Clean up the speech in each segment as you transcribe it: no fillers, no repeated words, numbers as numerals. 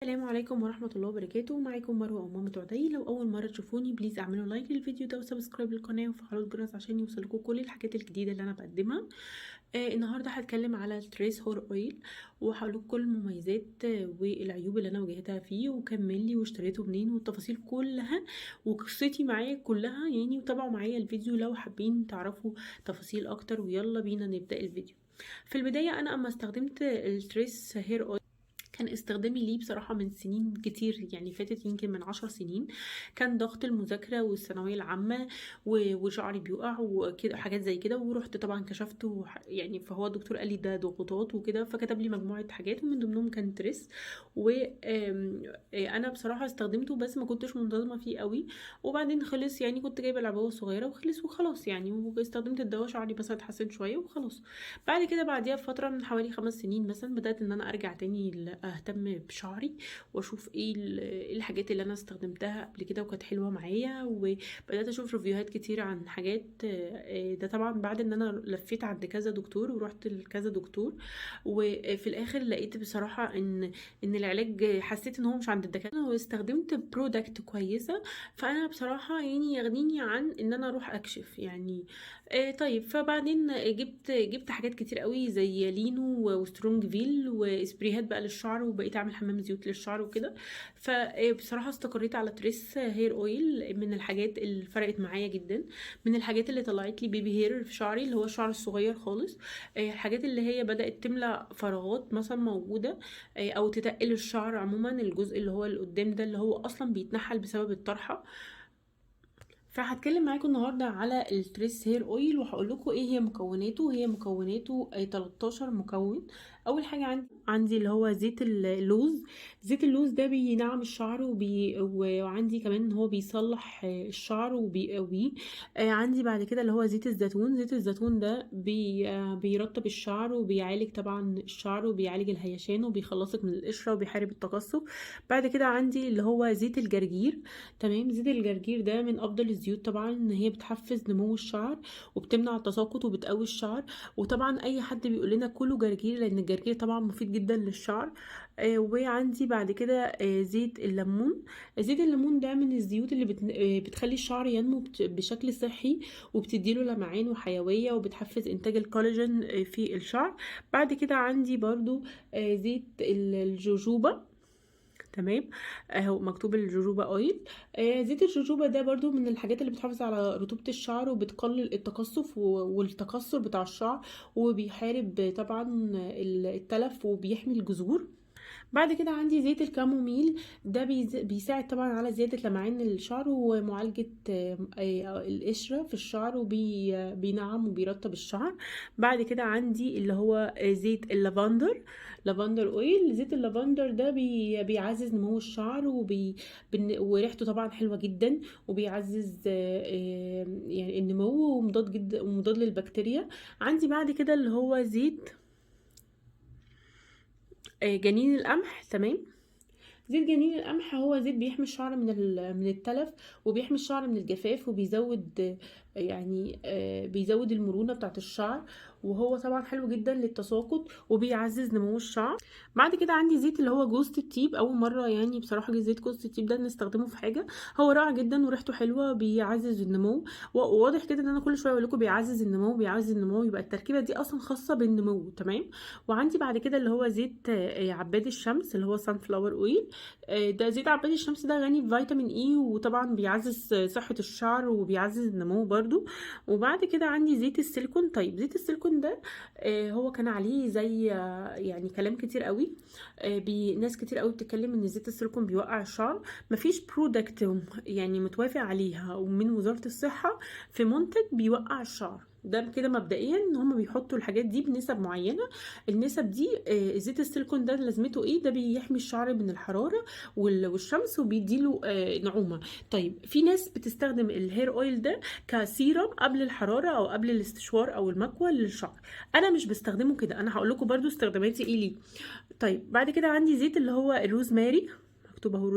السلام عليكم ورحمة الله وبركاته. معاكم مروة أو مامة عدي. لو أول مرة تشوفوني بليز اعملوا لايك للفيديو ده وسبسكرايب للقناة وفعلوا الجرس عشان يوصلكم كل الحاجات الجديدة اللي أنا بقدمها. النهاردة هتكلم على التريس هور أويل وهقول لكم كل المميزات والعيوب اللي أنا واجهتها فيه وكان ملي واشتريته منين والتفاصيل كلها وقصتي معاه كلها يعني. وتابعوا معايا الفيديو لو حابين تعرفوا تفاصيل أكتر، ويلا بينا نبدأ الفيديو. في البداية أنا أما استخدمت التريس هير أويل كان استخدامي ليه بصراحة من سنين كتير يعني فاتت، يمكن من 10 سنين. كان ضغط المذاكرة والثانوية العامة وشعري بيقع وكده حاجات زي كده، ورحت طبعا كشفت يعني فهو الدكتور قال لي ده ضغوطات وكده، فكتب لي مجموعة حاجات ومن ضمنهم كان تريس. وانا بصراحة استخدمته بس ما كنتش منتظمة فيه قوي، وبعدين خلص يعني كنت جايبة العبوة صغيرة وخلص وخلاص يعني، واستخدمت الدواء شعري بس اتحسن شوية وخلاص. بعد كده بعديها بفترة من حوالي 5 سنين مثلا بدأت ان انا ارجع تاني اهتم بشعري واشوف إيه الحاجات اللي انا استخدمتها قبل كده وكانت حلوة معايا، وبدأت اشوف ريفيوهات كتير عن حاجات. ده طبعا بعد ان انا لفيت عند كذا دكتور ورحت لكذا دكتور، وفي الاخر لقيت بصراحة ان العلاج حسيت ان هو مش عند الدكاترة، واستخدمت برودكت كويسة. فانا بصراحة يعني يغنيني عن ان انا اروح اكشف يعني. طيب فبعدين جبت حاجات كتير قوي زي لينو وسترونج فيل وسبريهات بقى للشعر، وبقيت اعمل حمام زيوت للشعر وكده. فبصراحه استقريت على تريس هير اويل، من الحاجات اللي فرقت معايا جدا، من الحاجات اللي طلعت لي بيبي هير في شعري اللي هو الشعر الصغير خالص. الحاجات اللي هي بدات تملى فراغات مثلا موجوده، او تتقل الشعر عموما، الجزء اللي هو اللي قدام ده اللي هو اصلا بيتنحل بسبب الطرحه. فهتكلم معاكم النهارده على التريس هير اويل وهقول لكم ايه هي مكوناته. هي مكوناته 13 مكون. اول حاجه عندي اللي هو زيت اللوز. زيت اللوز ده بينعم الشعر وعندي كمان ان هو بيصلح الشعر وبيقويه. عندي بعد كده اللي هو زيت الزيتون. زيت الزيتون ده بيرطب الشعر وبيعالج طبعا الشعر وبيعالج الهيشان وبيخلصك من القشره وبيحارب التقصف. بعد كده عندي اللي هو زيت الجرجير. تمام. زيت الجرجير ده من افضل الزيوت طبعا، ان هي بتحفز نمو الشعر وبتمنع التساقط وبتقوي الشعر. وطبعا اي حد بيقول لنا كله جرجير لان الجرجير طبعا مفيد جدا للشعر. وعندي بعد كده زيت الليمون. زيت الليمون ده من الزيوت اللي بتخلي الشعر ينمو بشكل صحي، وبتديله لمعان وحيوية وبتحفز انتاج الكولاجين في الشعر. بعد كده عندي برضو زيت الجوجوبا. تمام. اهو مكتوب الجوجوبا اويل. زيت الجوجوبا ده برضو من الحاجات اللي بتحافظ على رطوبة الشعر وبتقلل التقصف والتكسر بتاع الشعر، وبيحارب طبعا التلف وبيحمي الجذور. بعد كده عندي زيت الكاموميل. ده بيساعد طبعا على زيادة لمعان الشعر ومعالجة القشرة في الشعر وبينعم وبيرطب الشعر. بعد كده عندي اللي هو زيت اللافندر. لافندر اويل. زيت اللافندر ده بيعزز نمو الشعر وريحته طبعا حلوة جدا وبيعزز يعني النمو ومضاد جدا ومضاد للبكتيريا. عندي بعد كده اللي هو زيت جنين القمح. تمام. زيت جنين القمح هو زيت بيحمي الشعر من التلف وبيحمي الشعر من الجفاف وبيزود يعني بيزود المرونة بتاعت الشعر، وهو طبعا حلو جدا للتساقط وبيعزز نمو الشعر. بعد كده عندي زيت اللي هو جوز الطيب. اول مرة يعني بصراحة زيت جوز الطيب ده نستخدمه في حاجة. هو رائع جدا وريحته حلوة، بيعزز النمو. وواضح كده ان انا كل شوية اقول لكم بيعزز النمو بيعزز النمو، يبقى التركيبة دي اصلا خاصة بالنمو. تمام. وعندي بعد كده اللي هو زيت عباد الشمس اللي هو سان فلاور اويل. ده زيت عباد الشمس ده غني بفيتامين اي وطبعا بيعزز صحة الشعر وبيعزز النمو برضو. وبعد كده عندي زيت السيليكون. طيب زيت السيليكون ده هو كان عليه زي يعني كلام كتير قوي. ناس كتير قوي بتتكلم ان زيت السيليكون بيوقع الشعر. مفيش برودكت يعني متوافق عليها ومن وزارة الصحة في منتج بيوقع الشعر. ده كده مبدئيا ان هم بيحطوا الحاجات دي بنسب معينه. النسب دي زيت السيليكون ده لازمته ايه؟ ده بيحمي الشعر من الحراره والشمس وبيديله نعومه. طيب في ناس بتستخدم الهير اويل ده كسيرم قبل الحراره او قبل الاستشوار او المكوى للشعر. انا مش بستخدمه كده، انا هقول لكم برضو استخداماتي ايه ليه. طيب بعد كده عندي زيت اللي هو الروزماري. مكتوب اهو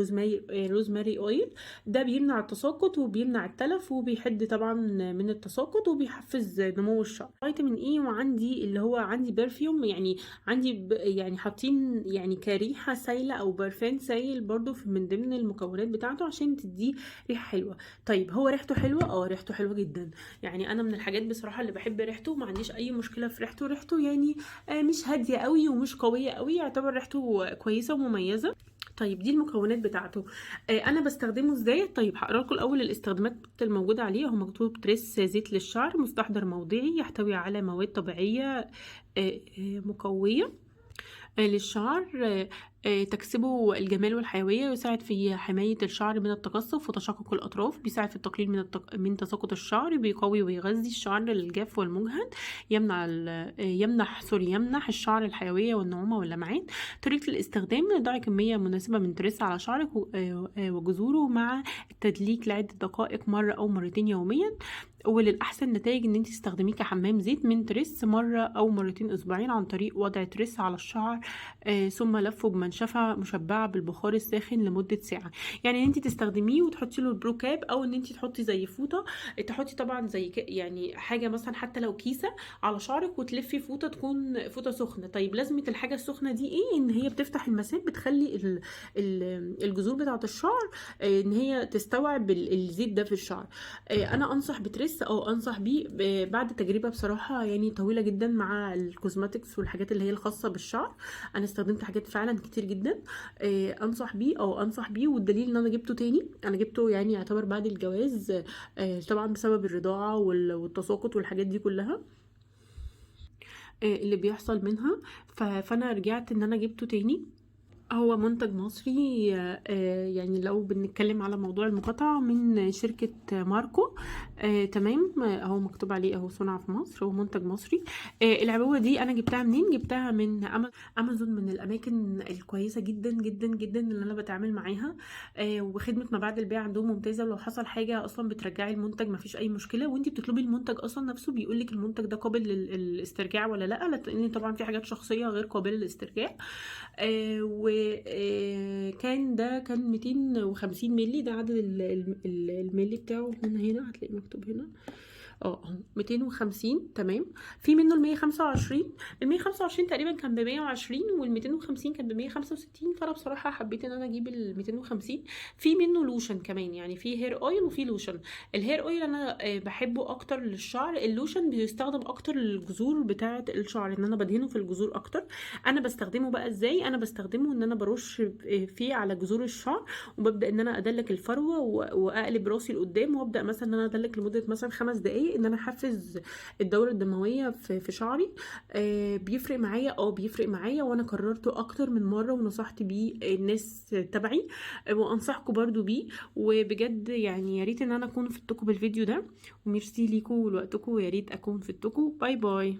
روزماري اويل. ده بيمنع التساقط وبيمنع التلف وبيحد طبعا من التساقط وبيحفز نمو الشعر. فيتامين اي، وعندي اللي هو عندي برفيوم، يعني عندي يعني حاطين يعني كريحه سايله او برفان سايل برضو من ضمن المكونات بتاعته عشان تديه ريحه حلوه. طيب هو ريحته حلوه؟ ريحته حلوه جدا. يعني انا من الحاجات بصراحه اللي بحب ريحته، ما عنديش اي مشكله في ريحته يعني مش هاديه قوي ومش قويه قوي، يعتبر ريحته كويسه ومميزه. طيب دي المكونات بتاعته. انا بستخدمه ازاي؟ طيب هقرا لكم الاول الاستخدامات الموجوده عليه. هو مكتوب تريس زيت للشعر مستحضر موضعي، يحتوي على مواد طبيعيه مقويه للشعر، تكسبه الجمال والحيوية، يساعد في حماية الشعر من التقصف وتشقق الأطراف، بيساعد في التقليل من تساقط الشعر، بيقوي ويغذي الشعر الجاف والمجهد، يمنح الشعر الحيوية والنعومة واللمعان. طريقة الاستخدام: ضعي كمية مناسبة من تريس على شعرك وجذوره مع التدليك لعدة دقائق مرة أو مرتين يوميا. وللأحسن نتائج ان انت تستخدميه كحمام زيت من تريس مرة او مرتين اسبوعين عن طريق وضع تريس على الشعر ثم لفه بمنشفة مشبعة بالبخار الساخن لمدة ساعة. يعني ان انت تستخدميه وتحطي له البرو كاب، او ان انت تحطي زي فوطة، تحطي طبعا زي يعني حاجة مثلا حتى لو كيسة على شعرك وتلفي فوطة تكون فوطة سخنة. طيب لازمة الحاجة السخنة دي ايه؟ ان هي بتفتح المسام، بتخلي الجذور بتاعة الشعر ان هي تستوعب الزيت ده في الشعر. انا انصح بتريس، انصح بيه بعد تجربه بصراحه يعني طويله جدا مع الكوزماتكس والحاجات اللي هي الخاصه بالشعر. انا استخدمت حاجات فعلا كتير جدا. انصح بيه والدليل ان انا جبته تاني. انا جبته يعني يعتبر بعد الجواز، طبعا بسبب الرضاعه والتساقط والحاجات دي كلها اللي بيحصل منها. فانا رجعت ان انا جبته تاني. هو منتج مصري، يعني لو بنتكلم على موضوع المقاطعة من شركة ماركو. تمام. هو مكتوب عليه اهو صنع في مصر، هو منتج مصري. العبوة دي انا جبتها منين؟ جبتها من امازون، من الاماكن الكويسة جدا جدا جدا اللي انا بتعامل معاها. وخدمة ما بعد البيع عندهم ممتازة، ولو حصل حاجة اصلا بترجعي المنتج، مفيش اي مشكلة. وانتي بتطلبي المنتج اصلا نفسه بيقولك المنتج ده قابل للاسترجاع ولا لا، لان طبعا في حاجات شخصية غير قابلة للاسترجاع. كان 250 مللي، ده عدد الملي بتاعه. هنا هتلاقي مكتوب هنا اهو 250. تمام. في منه ال 125. ال 125 تقريبا كان ب 120، وال 250 كان ب 165. فانا بصراحه حبيت ان انا اجيب ال 250. في منه لوشن كمان، يعني في هير اويل وفي لوشن. الهير اويل انا بحبه اكتر للشعر. اللوشن بيستخدم اكتر للجذور بتاعه الشعر، ان انا بدهنه في الجذور اكتر. انا بستخدمه بقى ازاي؟ انا بستخدمه ان انا برش فيه على جذور الشعر، وببدا ان انا ادلك الفروه واقلب راسي لقدام، وابدا مثلا ان انا ادلك لمده مثلا 5 دقائق ان انا احفز الدوره الدمويه في شعري. بيفرق معايا. بيفرق معايا، وانا كررته اكتر من مره ونصحت بيه الناس تبعي، وانصحكم برضو بيه. وبجد يعني يا ريت ان انا اكون فدتكم بالفيديو ده، وميرسي ليكم ولوقتكم، ويا ريت اكون فدتكم. باي باي.